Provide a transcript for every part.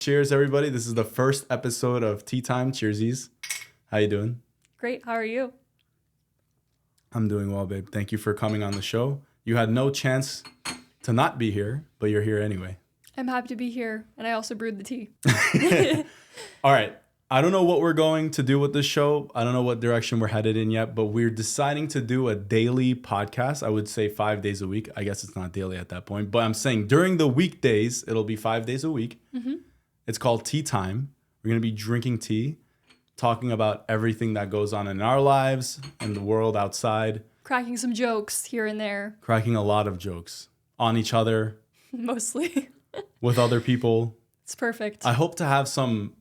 Cheers, everybody. This is the first episode of Tea Time. Cheersies. How you doing? Great. How are you? I'm doing well, babe. Thank you for coming on the show. You had no chance to not be here, but you're here anyway. I'm happy to be here, and I also brewed the tea. All right. I don't know what we're going to do with this show. I don't know what direction we're headed in yet, but we're deciding to do a daily podcast. I would say 5 days a week. I guess it's not daily at that point, but I'm saying during the weekdays, it'll be 5 days a week. Mm-hmm. It's called Tea Time. We're going to be drinking tea, talking about everything that goes on in our lives and the world outside. Cracking some jokes here and there. Cracking a lot of jokes on each other. Mostly. With other people. It's perfect. I hope to have some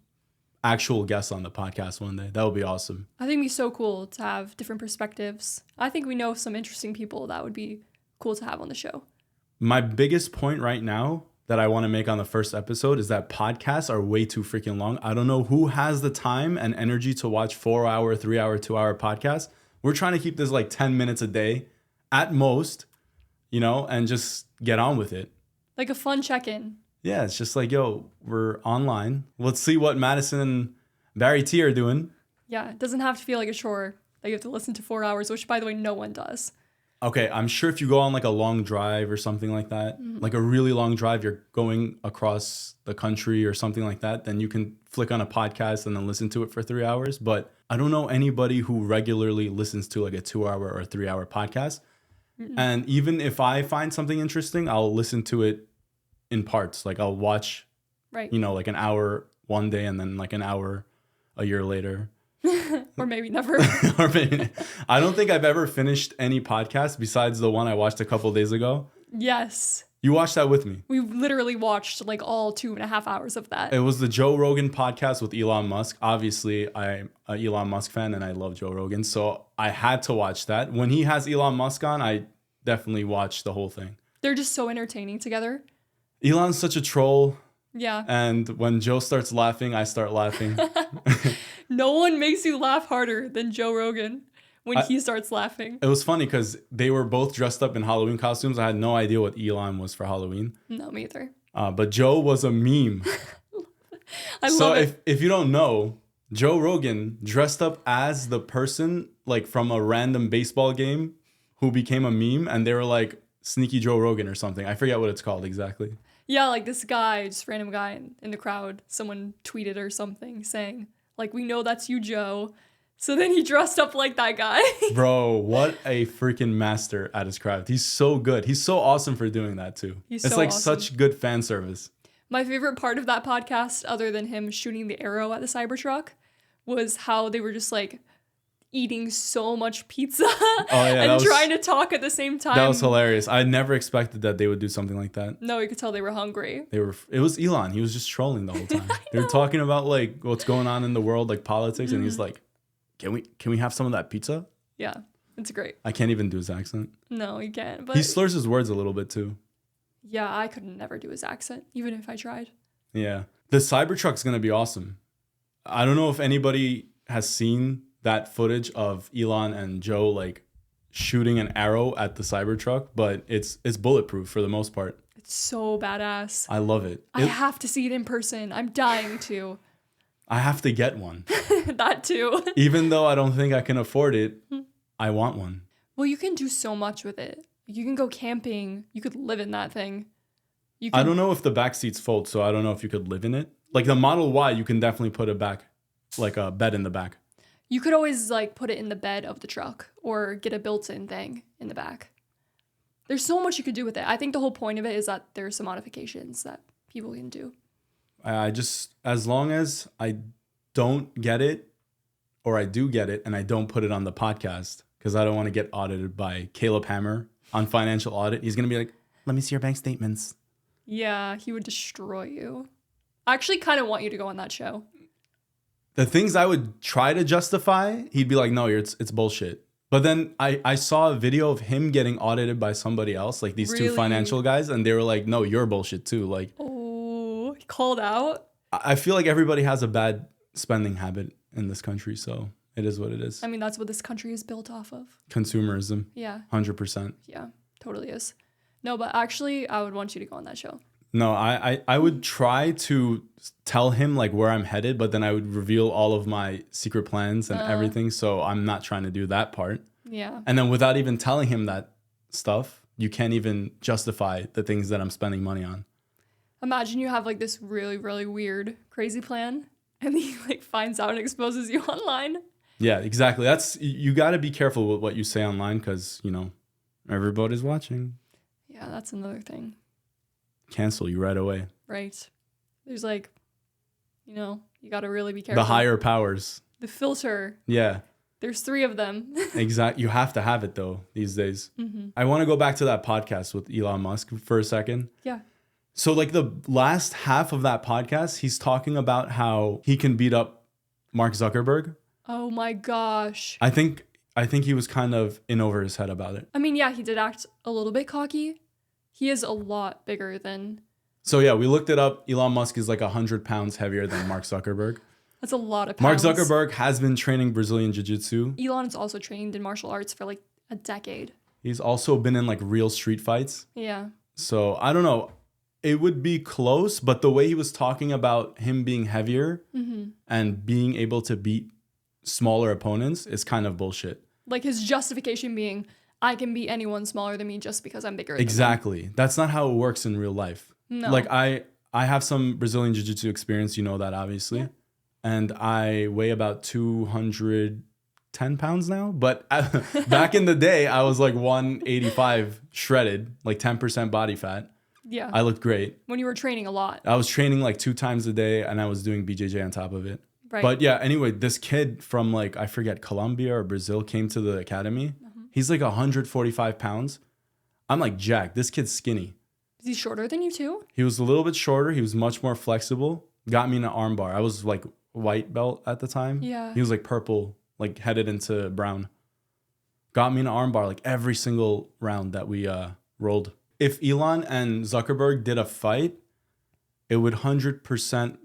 actual guests on the podcast one day. That would be awesome. I think it'd be so cool to have different perspectives. I think we know some interesting people that would be cool to have on the show. My biggest point right now that I want to make on the first episode is that podcasts are way too freaking long. I don't know who has the time and energy to watch 4-hour, 3-hour, 2-hour podcasts. We're trying to keep this like 10 minutes a day at most, and just get on with it. Like a fun check-in. Yeah, it's just like, yo, we're online. Let's see what Madison and Barry T are doing. Yeah, it doesn't have to feel like a chore that you have to listen to 4 hours, which, by the way, no one does. Okay, I'm sure if you go on like a long drive or something like that, like a really long drive, you're going across the country or something like that, then you can flick on a podcast and then listen to it for 3 hours. But I don't know anybody who regularly listens to like a 2-hour or 3-hour podcast. And even if I find something interesting, I'll listen to it in parts. Like I'll watch, right, like an hour one day and then like an hour a year later. Or maybe never. Or maybe, I don't think I've ever finished any podcast besides the one I watched a couple days ago. Yes. You watched that with me. We literally watched like all 2.5 hours of that. It was the Joe Rogan podcast with Elon Musk. Obviously, I'm an Elon Musk fan and I love Joe Rogan. So I had to watch that. When he has Elon Musk on, I definitely watch the whole thing. They're just so entertaining together. Elon's such a troll. Yeah. And when Joe starts laughing, I start laughing. No one makes you laugh harder than Joe Rogan when he starts laughing. It was funny because they were both dressed up in Halloween costumes. I had no idea what Elon was for Halloween. No, me either. But Joe was a meme. I love it. So if you don't know, Joe Rogan dressed up as the person like from a random baseball game who became a meme. And they were like Sneaky Joe Rogan or something. I forget what it's called exactly. Yeah, like this guy, just random guy in the crowd, someone tweeted or something saying, like, we know that's you, Joe. So then he dressed up like that guy. Bro, what a freaking master at his craft. He's so good. He's so awesome for doing that too. It's so like awesome. Such good fan service. My favorite part of that podcast, other than him shooting the arrow at the Cybertruck, was how they were just like eating so much pizza and trying to talk at the same time. That was hilarious. I never expected that they would do something like that. No, you could tell they were hungry. It was Elon. He was just trolling the whole time. They were talking about like what's going on in the world, like politics, and he's like, Can we have some of that pizza? Yeah, it's great. I can't even do his accent. No, you can't. But he slurs his words a little bit too. Yeah, I could never do his accent, even if I tried. Yeah. The Cybertruck's gonna be awesome. I don't know if anybody has seen that footage of Elon and Joe like shooting an arrow at the Cybertruck, but it's bulletproof for the most part. It's so badass. I love it. I have to see it in person. I'm dying to. I have to get one. That too. Even though I don't think I can afford it, I want one. Well, you can do so much with it. You can go camping. You could live in that thing. I don't know if the back seats fold, so I don't know if you could live in it. Like the Model Y, you can definitely put like a bed in the back. You could always like put it in the bed of the truck or get a built-in thing in the back. There's so much you could do with it. I think the whole point of it is that there's some modifications that people can do. As long as I don't get it or I do get it and I don't put it on the podcast because I don't want to get audited by Caleb Hammer on financial audit. He's going to be like, let me see your bank statements. Yeah, he would destroy you. I actually kind of want you to go on that show. The things I would try to justify, he'd be like, no, it's bullshit. But then I saw a video of him getting audited by somebody else, like these two financial guys, and they were like, no, you're bullshit too. Like, oh, called out? I feel like everybody has a bad spending habit in this country, so it is what it is. I mean, that's what this country is built off of. Consumerism. Yeah. 100%. Yeah, totally is. No, but actually, I would want you to go on that show. No, I would try to tell him like where I'm headed, but then I would reveal all of my secret plans and everything. So I'm not trying to do that part. Yeah. And then without even telling him that stuff, you can't even justify the things that I'm spending money on. Imagine you have like this really, really weird, crazy plan, and he like finds out and exposes you online. Yeah, exactly. You got to be careful with what you say online because, you know, everybody's watching. Yeah, that's another thing. Cancel you right away. Right. There's like, you know, you got to really be careful. The higher powers. The filter. Yeah. There's 3 of them. Exactly. You have to have it though these days. Mm-hmm. I want to go back to that podcast with Elon Musk for a second. Yeah. So like the last half of that podcast, he's talking about how he can beat up Mark Zuckerberg. Oh my gosh. I think he was kind of in over his head about it. I mean, yeah, he did act a little bit cocky. He is a lot bigger than... So yeah, we looked it up. Elon Musk is like 100 pounds heavier than Mark Zuckerberg. That's a lot of pounds. Mark Zuckerberg has been training Brazilian Jiu-Jitsu. Elon's also trained in martial arts for like a decade. He's also been in like real street fights. Yeah. So I don't know. It would be close, but the way he was talking about him being heavier and being able to beat smaller opponents is kind of bullshit. Like his justification being, I can beat anyone smaller than me just because I'm bigger than them. Exactly. That's not how it works in real life. No. Like I have some Brazilian Jiu-Jitsu experience, you know that obviously. Yeah. And I weigh about 210 pounds now. But back in the day, I was like 185 shredded, like 10% body fat. Yeah. I looked great. When you were training a lot. I was training like 2 times a day and I was doing BJJ on top of it. Right. But yeah, anyway, this kid from like, I forget, Colombia or Brazil came to the academy. He's like 145 pounds. I'm like, Jack, this kid's skinny. Is he shorter than you too? He was a little bit shorter. He was much more flexible. Got me in an arm bar. I was like white belt at the time. Yeah. He was like purple, like headed into brown. Got me in an arm bar like every single round that we rolled. If Elon and Zuckerberg did a fight, it would 100%,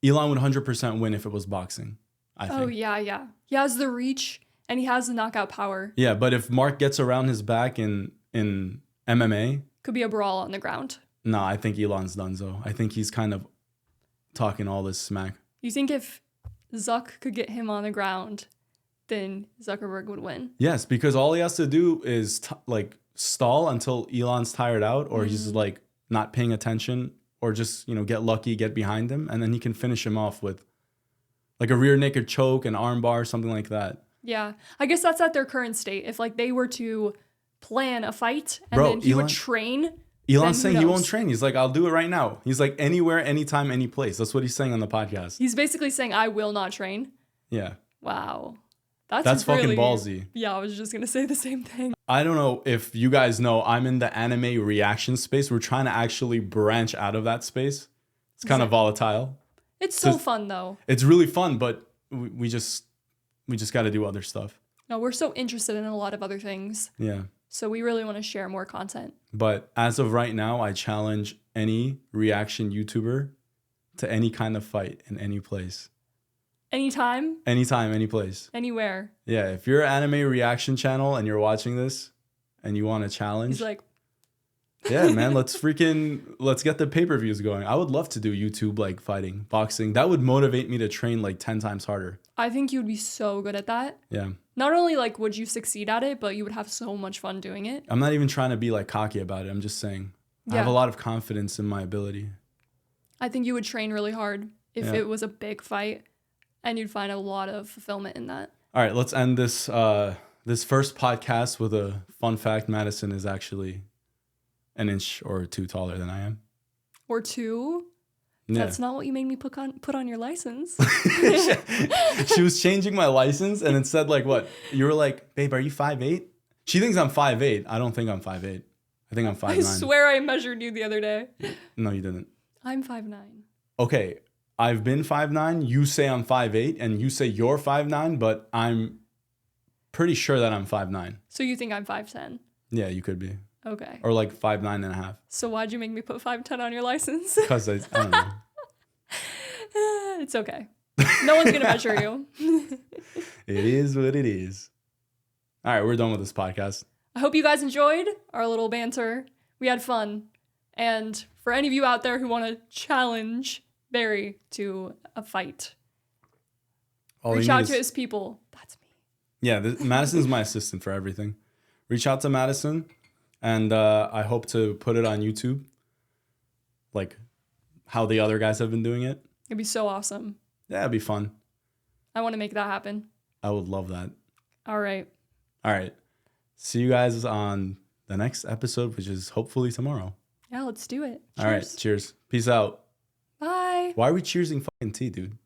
Elon would 100% win if it was boxing, I think. Oh, yeah. He has the reach and he has the knockout power. Yeah, but if Mark gets around his back in MMA... Could be a brawl on the ground. No, I think Elon's donezo. I think he's kind of talking all this smack. You think if Zuck could get him on the ground, then Zuckerberg would win? Yes, because all he has to do is stall until Elon's tired out or he's like not paying attention or just, you know, get lucky, get behind him. And then he can finish him off with like a rear naked choke, an arm bar, something like that. Yeah. I guess that's at their current state. If like they were to plan a fight and Bro, then he would train. Elon's saying he won't train. He's like, I'll do it right now. He's like, anywhere, anytime, any place. That's what he's saying on the podcast. He's basically saying, I will not train. Yeah. Wow. That's fucking ballsy. Yeah, I was just going to say the same thing. I don't know if you guys know, I'm in the anime reaction space. We're trying to actually branch out of that space. It's kind of volatile. It's so fun though. It's really fun, but we just got to do other stuff. No, we're so interested in a lot of other things. Yeah. So we really want to share more content. But as of right now, I challenge any reaction YouTuber to any kind of fight in any place. Anytime? Anytime, any place. Anywhere. Yeah, if you're an anime reaction channel and you're watching this and you want a challenge. He's like... Yeah, man, let's get the pay-per-views going. I would love to do YouTube like fighting, boxing. That would motivate me to train like 10 times harder. I think you'd be so good at that. Yeah. Not only like would you succeed at it, but you would have so much fun doing it. I'm not even trying to be like cocky about it. I'm just saying I have a lot of confidence in my ability. I think you would train really hard if it was a big fight and you'd find a lot of fulfillment in that. All right, let's end this this first podcast with a fun fact. Madison is actually an inch or 2 taller than I am. Or 2? Yeah. That's not what you made me put on your license. She was changing my license and it said like what? You were like, babe, are you 5'8"? She thinks I'm 5'8". I don't think I'm 5'8". I think I'm 5'9". I swear I measured you the other day. No, you didn't. I'm 5'9". Okay, I've been 5'9". You say I'm 5'8", and you say you're 5'9", but I'm pretty sure that I'm 5'9". So you think I'm 5'10"? Yeah, you could be. Okay. Or like 5'9.5". So why'd you make me put 5'10" on your license? Because I don't know. It's okay. No one's going to measure you. It is what it is. All right, we're done with this podcast. I hope you guys enjoyed our little banter. We had fun. And for any of you out there who want to challenge Barry to a fight, reach out to his people. That's me. Yeah, Madison's my assistant for everything. Reach out to Madison, and I hope to put it on YouTube, like how the other guys have been doing it. It'd be so awesome. Yeah, it'd be fun. I want to make that happen. I would love that. All right. See you guys on the next episode, which is hopefully tomorrow. Yeah, let's do it. Cheers. All right. Cheers. Peace out. Bye. Why are we cheersing fucking tea, dude?